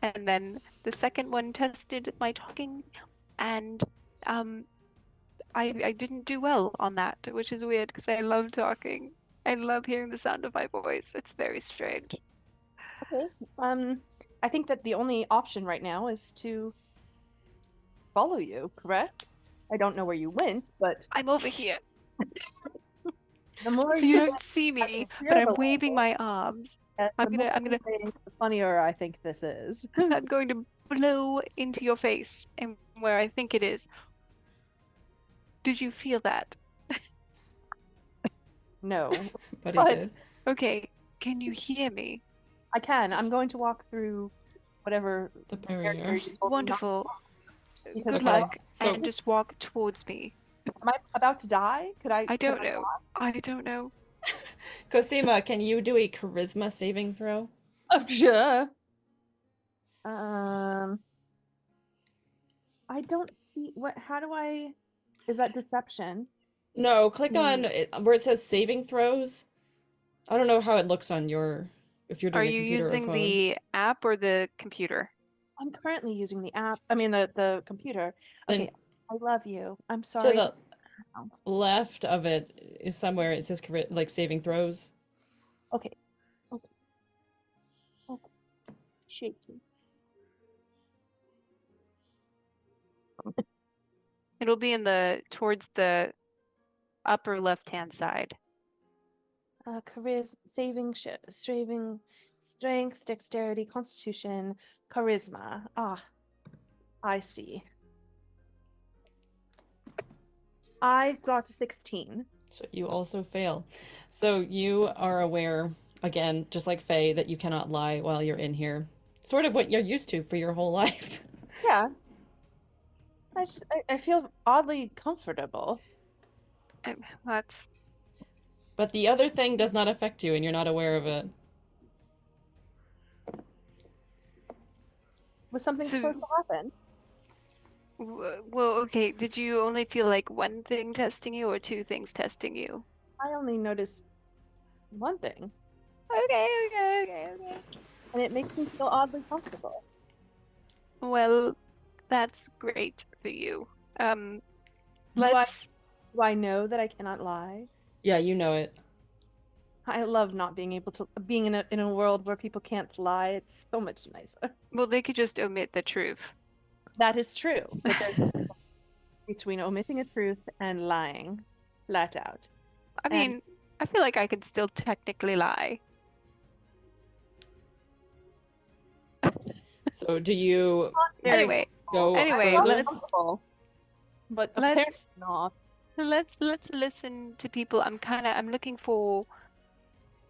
and then the second one tested my talking, and I didn't do well on that, which is weird because I love talking. I love hearing the sound of my voice. It's very strange. Okay. I think that the only option right now is to follow you, correct? I don't know where you went, but I'm over here. the more You don't see me, but I'm waving my arms. I'm gonna the funnier I think this is. I'm going to blow into your face and where I think it is. Did you feel that? No. But But- he did. Okay, can you hear me? I can. I'm going to walk through whatever The barrier barrier. you told me not Wonderful. to, because Good Okay, luck, so- and just walk towards me. am I about to die? Could I? I could don't know. I don't know. Cosima, can you do a charisma saving throw? Oh, sure. I don't see what. How do I? Is that deception? No, click on Mm. it, where it says saving throws. I don't know how it looks on your, if you're Are doing a you computer or using phone. the app or the computer? I'm currently using the app. I mean the computer. Then Okay. I love you. I'm to sorry. the left of it is somewhere it says like saving throws. Okay. Okay. Okay. Shaky. It'll be in the towards the upper left-hand side. Saving, strength, dexterity, constitution, charisma. Ah, I see. I got to 16. So you also fail. So you are aware, again, just like Faye, that you cannot lie while you're in here. Sort of what you're used to for your whole life. Yeah. I feel oddly comfortable. That's But the other thing does not affect you and you're not aware of it. Was something So- supposed to happen? well, okay. Did you only feel like one thing testing you or two things testing you? I only noticed one thing, Okay. and it makes me feel oddly comfortable. Well, that's great for you. Do Let's. I know that I cannot lie? Yeah, you know it. I love not being able to being in a world where people can't lie. It's so much nicer. Well, they could just omit the truth. That is true, but there's a difference between omitting a truth and lying flat out. I And mean, I feel like I could still technically lie. So do you very Anyway, go Anyway, further? let's comfortable, but apparently let's not. let's listen to people. I'm looking for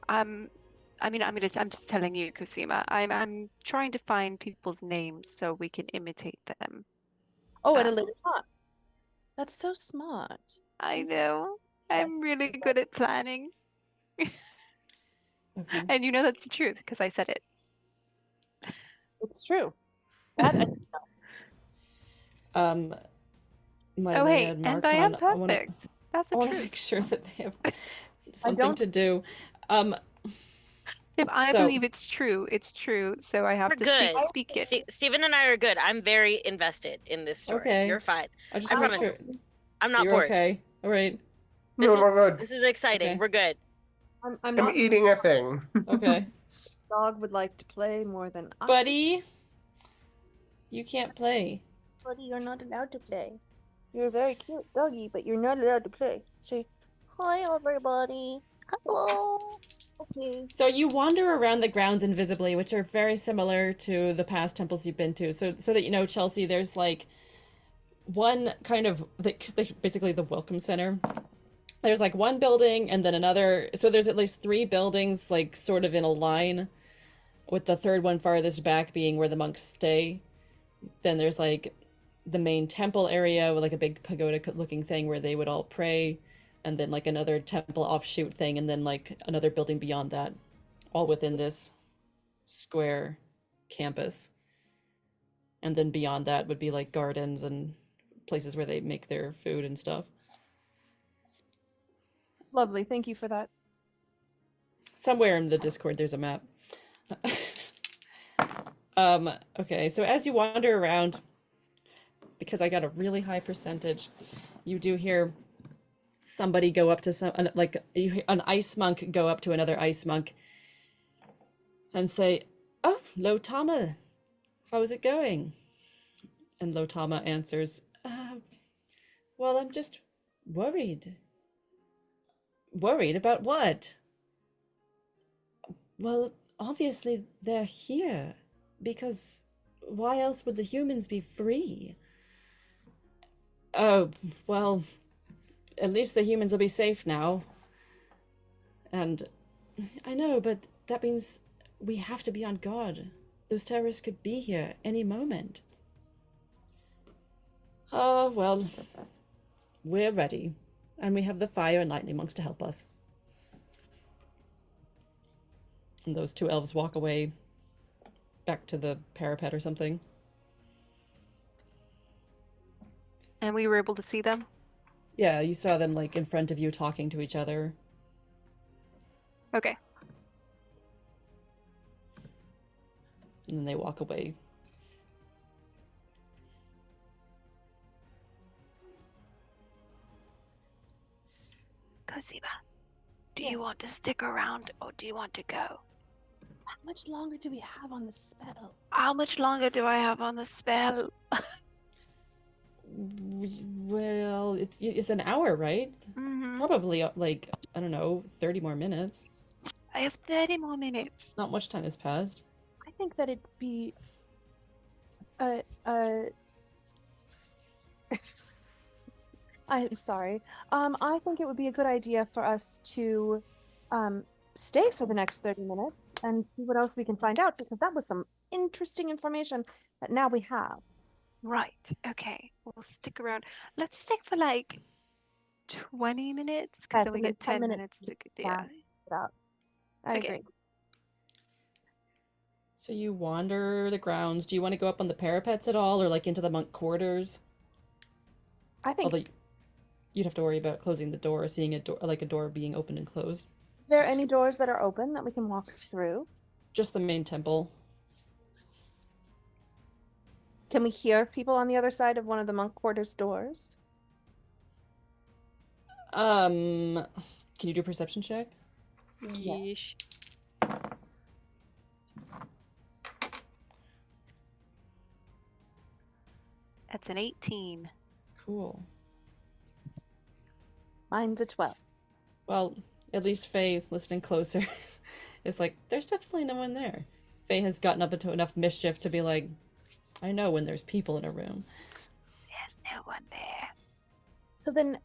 I'm just telling you, Kosima. I'm trying to find people's names so we can imitate them. Oh, at a Um, later time. That's so smart. I know. Yes. I'm really good at planning. Okay. And you know that's the truth because I said it. It's true. That My Oh, lad hey, and I am Marcon, I wanna perfect. That's the I want to truth. make sure that they have something don't- to do. If I So- believe it's true, it's true. So I have We're to good. speak it. Steven and I are good. I'm very invested in this story. Okay. You're fine. I just I want to promise. make sure I'm not you're bored. okay. All right. This No, is- we're good. This is exciting. Okay. We're good. I'm I'm not eating a thing. Okay. dog would like to play more than I. Buddy, you can't play. Buddy, you're not allowed to play. You're a very cute doggy, but you're not allowed to play. Say, hi, everybody. Hello. Okay. So you wander around the grounds invisibly, which are very similar to the past temples you've been to. So that you know, Chelsea, there's like one kind of basically the welcome center. There's like one building and then another. So there's at least 3 buildings, like sort of in a line, with the third one farthest back being where the monks stay. Then there's like the main temple area with like a big pagoda looking thing where they would all pray, and then like another temple offshoot thing, and then like another building beyond that, all within this square campus. And then beyond that would be like gardens and places where they make their food and stuff. Lovely. Thank you for that. Somewhere in the Discord there's a map. Okay, so as you wander around, because I got a really high percentage, you do hear somebody go up to an ice monk go up to another ice monk and say, "Oh, Lotama, how's it going?" And Lotama answers, "Well, I'm just worried." "Worried about what?" "Well, obviously they're here, because why else would the humans be free?" "Oh, well, at least the humans will be safe now." "And I know, but that means we have to be on guard. Those terrorists could be here any moment." "Oh, well, we're ready, and we have the fire and lightning monks to help us." And those 2 elves walk away back to the parapet or something. And we were able to see them. Yeah, you saw them like in front of you talking to each other. Okay. And then they walk away. Kosima, do you want to stick around or do you want to go? How much longer do we have on the spell? How much longer do I have on the spell? Well, it's an hour, right? Mm-hmm. Probably like, I don't know, 30 more minutes. I have 30 more minutes. Not much time has passed. I think that it'd be I'm sorry. I think it would be a good idea for us to stay for the next 30 minutes and see what else we can find out, because that was some interesting information that now we have. Right. Okay. We'll stick around. Let's stick for like 20 minutes because Yes, then we and then get 10 10 minutes minutes to yeah. Out. I Okay. agree. So you wander the grounds. Do you want to go up on the parapets at all, or like into the monk quarters? I think, Although you'd have to worry about closing the door, seeing a door, like a door being opened and closed. is there any doors that are open that we can walk through? Just the main temple. Can we hear people on the other side of one of the monk quarters doors? Can you do a perception check? Yeesh. That's an 18. Cool. Mine's a 12. Well, at least Faye, listening closer, is like, there's definitely no one there. Faye has gotten up into enough mischief to be like, I know when there's people in a room. There's no one there. So then,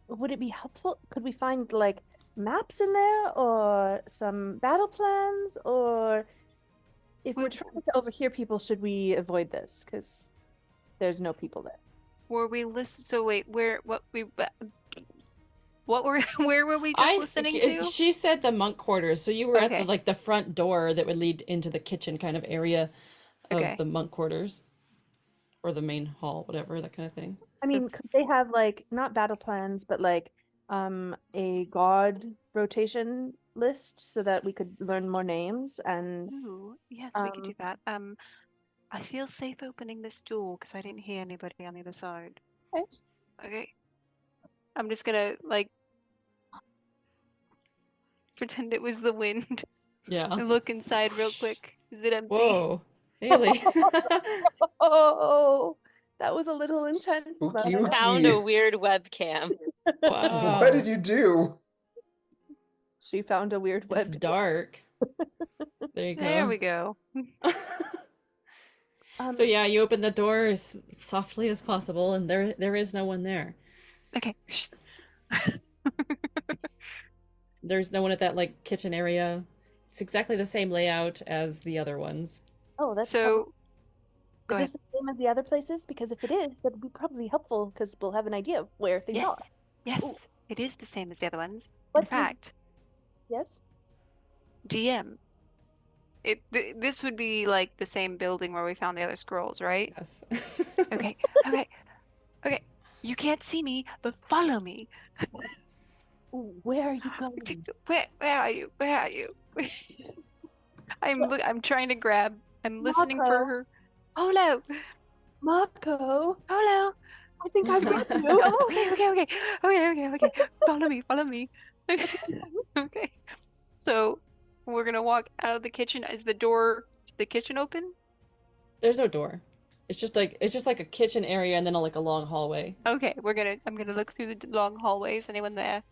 would it be helpful? Could we find like maps in there or some battle plans? Or if we're trying to overhear people, should we avoid this? Because there's no people there. Were we listening? So wait, where were where were we just listening to? She said the monk quarters, so you were at Okay. the front door that would lead into the kitchen kind of area of Okay. the monk quarters, or the main hall, whatever, that kind of thing. I mean, could they have like not battle plans, but like a god rotation list so that we could learn more names and Ooh, yes, we could do that. I feel safe opening this door because I didn't hear anybody on the other side. Okay. Okay. I'm just gonna like pretend it was the wind Yeah. and look inside real quick. Is it empty? Whoa, Haley. Oh, that was a little intense. but Spooky ooky. Found a weird webcam. Wow. What did you do? She found a weird It's web. dark. There you go. There we go. So yeah, you open the door as softly as possible, and there is no one there. Okay. Shh. There's no one at that like kitchen area. It's exactly the same layout as the other ones. Oh, that's So, go is ahead. this the same as the other places? Because if it is, that would be probably helpful because we'll have an idea of where things are. Yes. Yes, it is the same as the other ones. In What do- fact, Yes. GM, this would be like the same building where we found the other scrolls, right? Yes. Okay. Okay. You can't see me, but follow me. Ooh, where are you going? Where are you? Where are you? I'm trying to grab. I'm listening for Marco. her. Hello. Marco, Hello. I think I'm with you. Oh, okay. Follow me. Okay. So we're gonna walk out of the kitchen. Is the door to the kitchen open? There's no door. It's just like a kitchen area and then a long hallway. Okay, I'm gonna look through the long hallways. Anyone there?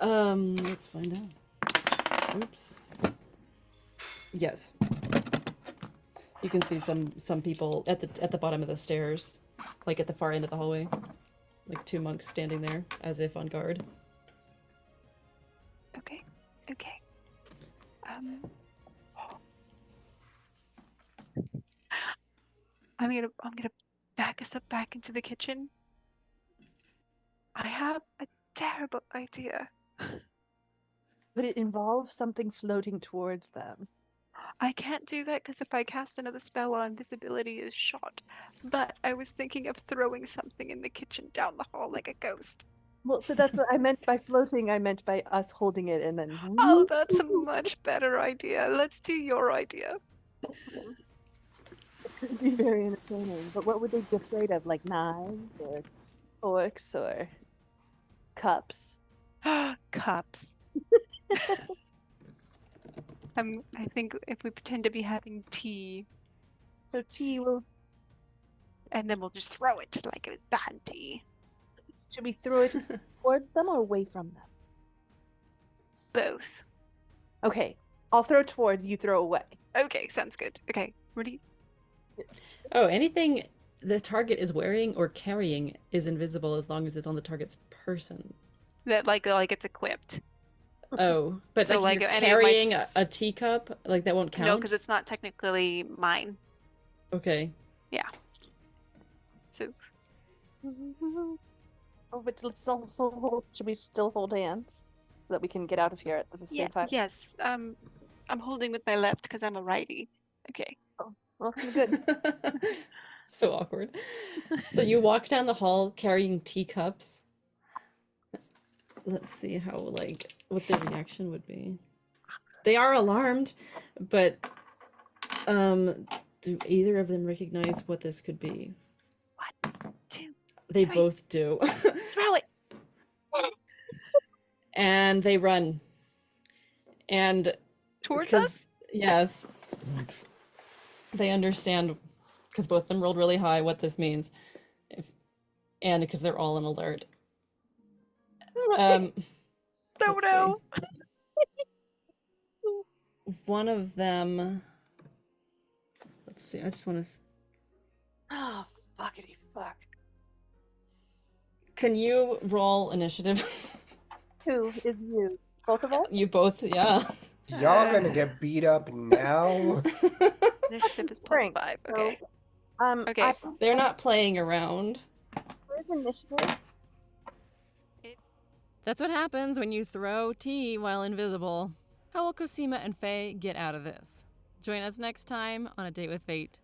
Let's find out. Oops. Yes. You can see some people at the bottom of the stairs, like at the far end of the hallway. Like 2 monks standing there as if on guard. Okay. I'm gonna back us up back into the kitchen. I have a terrible idea. Would it involve something floating towards them? I can't do that because if I cast another spell while invisibility is shot. But I was thinking of throwing something in the kitchen down the hall like a ghost. Well, so that's what I meant by floating. I meant by us holding it and then. Oh, that's a much better idea. Let's do your idea. It could be very entertaining. But what would they be afraid of? Like knives or forks or cups? Cups. I think if we pretend to be having tea, So tea will. and then we'll just throw it like it was bad tea. Should we throw it towards them or away from them? Both. Okay, I'll throw towards, you throw away. Okay, sounds good. Okay, ready? Oh, anything the target is wearing or carrying is invisible as long as it's on the target's person. That like it's equipped. Oh, but So, like like, you're any of my carrying a teacup, like that won't count? No, because it's not technically mine. Okay. So Oh, but let's also hold. Should we still hold hands so that we can get out of here at the same time? yes. I'm holding with my left because I'm a righty. Okay. Well, good. So awkward. So you walk down the hall carrying teacups. Let's see how what their reaction would be. They are alarmed, but do either of them recognize what this could be? 1, 2, They 3. both do. throw it. And they run. And Towards 'cause- us? Yes. They understand, because both of them rolled really high, what this means. And because they're all on alert. No, Let's no. see. One of them. Let's see. I just want to. Oh, fuckity fuck. Can you roll initiative? Who is you? Both of us? You both, yeah. Y'all gonna get beat up now? Initiative is plus Frank, 5. so, Okay. Okay. They're not playing around. Where's initiative? That's what happens when you throw tea while invisible. How will Kosima and Faye get out of this? Join us next time on A Date with Fate.